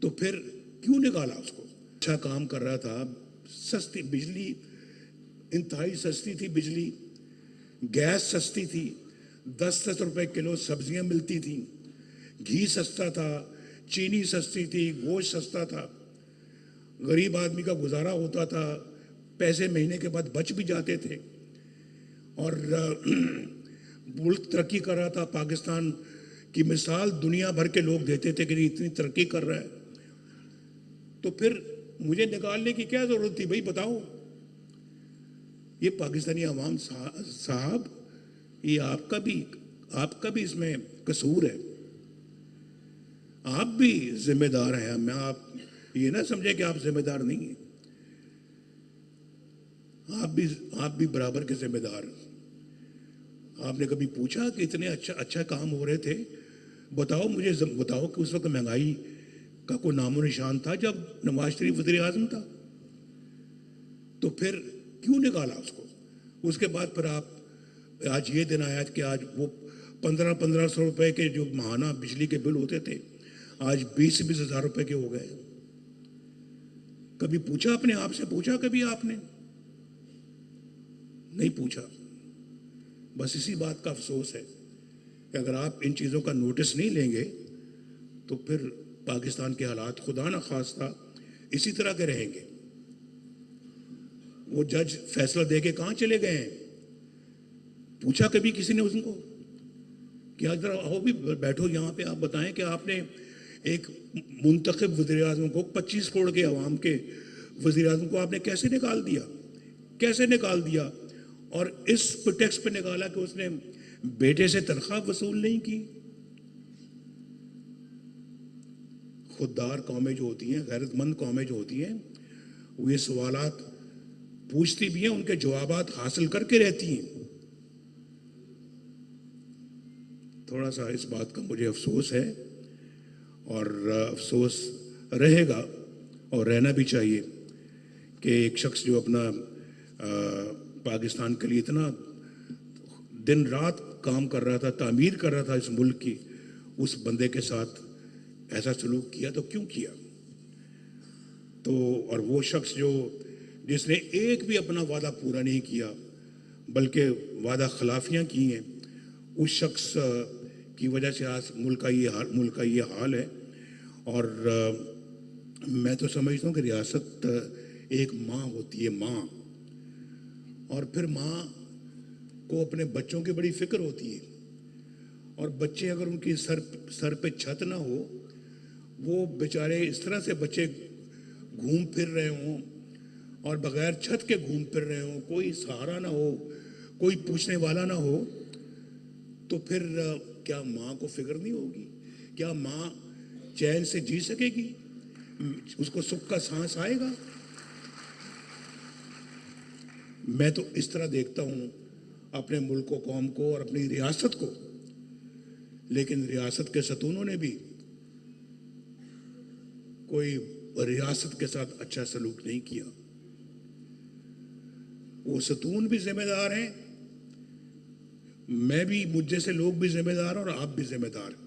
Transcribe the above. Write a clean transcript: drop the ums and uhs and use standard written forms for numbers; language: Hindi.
तो फिर क्यों निकाला उसको? अच्छा काम कर रहा था, सस्ती बिजली, इंतहाई सस्ती थी बिजली, गैस सस्ती थी, 10-10 रुपए किलो सब्जियां मिलती थी, घी सस्ता था, चीनी सस्ती थी, गोश्त सस्ता था, गरीब आदमी का गुजारा होता था, पैसे महीने के बाद बच भी जाते थे, और मुल्क तरक्की कर रहा था। पाकिस्तान की मिसाल दुनिया भर के लोग देते थे कि इतनी तरक्की कर रहा है। तो फिर मुझे निकालने की क्या जरूरत थी भाई, बताओ? ये पाकिस्तानी अवाम साहब, ये आपका भी इसमें कसूर है। आप भी जिम्मेदार हैं। मैं आप ये ना समझे कि आप जिम्मेदार नहीं हैं। आप भी बराबर के जिम्मेदार हैं। आपने कभी पूछा कि इतने अच्छा काम हो रहे थे? बताओ, मुझे बताओ कि उस वक्त महंगाई का कोई नामो निशान था जब नवाज शरीफ वज़ीर आज़म था? तो फिर क्यों निकाला उसको? उसके बाद फिर आप, आज ये दिन आया कि आज वो 1500 रुपए के जो माहाना बिजली के बिल होते थे, आज 20-20 हज़ार रुपए के हो गए। कभी पूछा अपने आप से? पूछा कभी आपने? नहीं पूछा। बस इसी बात का अफसोस है कि अगर आप इन चीज़ों का नोटिस नहीं लेंगे तो फिर पाकिस्तान के हालात खुदा ना खास्ता इसी तरह के रहेंगे। वो जज फैसला दे के कहाँ चले गए हैं? पूछा कभी किसी ने उनको कि आज जरा आओ भी बैठो यहाँ पे, आप बताएं कि आपने एक मुंतखब वज़ीर आज़म को, 25 करोड़ के अवाम के वज़ीर आज़म को आपने कैसे निकाल दिया? कैसे निकाल दिया? और इस प्रिटेक्स्ट पे निकाला कि उसने बेटे से तनख्वाह वसूल नहीं की। खुददार कौमें जो होती हैं, गैरतमंद कौमें जो होती हैं, वो ये सवालात पूछती भी हैं, उनके जवाबात हासिल करके रहती हैं। थोड़ा सा इस बात का मुझे अफसोस है, और अफसोस रहेगा और रहना भी चाहिए कि एक शख्स जो अपना पाकिस्तान के लिए इतना दिन रात काम कर रहा था, तामीर कर रहा था इस मुल्क की, उस बंदे के साथ ऐसा सलूक किया तो क्यों किया? तो और वो शख्स जिसने एक भी अपना वादा पूरा नहीं किया बल्कि वादा खिलाफियाँ की हैं, उस शख्स की वजह से आज मुल्क का ये हाल है। और मैं तो समझता हूँ कि रियासत एक माँ होती है, माँ, और फिर माँ को अपने बच्चों की बड़ी फिक्र होती है, और बच्चे अगर उनकी सर पे छत ना हो, वो बेचारे इस तरह से बच्चे घूम फिर रहे हों और बगैर छत के घूम फिर रहे हों, कोई सहारा ना हो, कोई पूछने वाला ना हो, तो फिर क्या माँ को फिक्र नहीं होगी? क्या माँ चैन से जी सकेगी? उसको सुख का सांस आएगा? मैं तो इस तरह देखता हूँ अपने मुल्क को, कौम को और अपनी रियासत को। लेकिन रियासत के सतूनों ने भी कोई रियासत के साथ अच्छा सलूक नहीं किया। वो सतून भी जिम्मेदार हैं, मैं भी, मुझ जैसे लोग भी जिम्मेदार हैं, और आप भी जिम्मेदार हैं।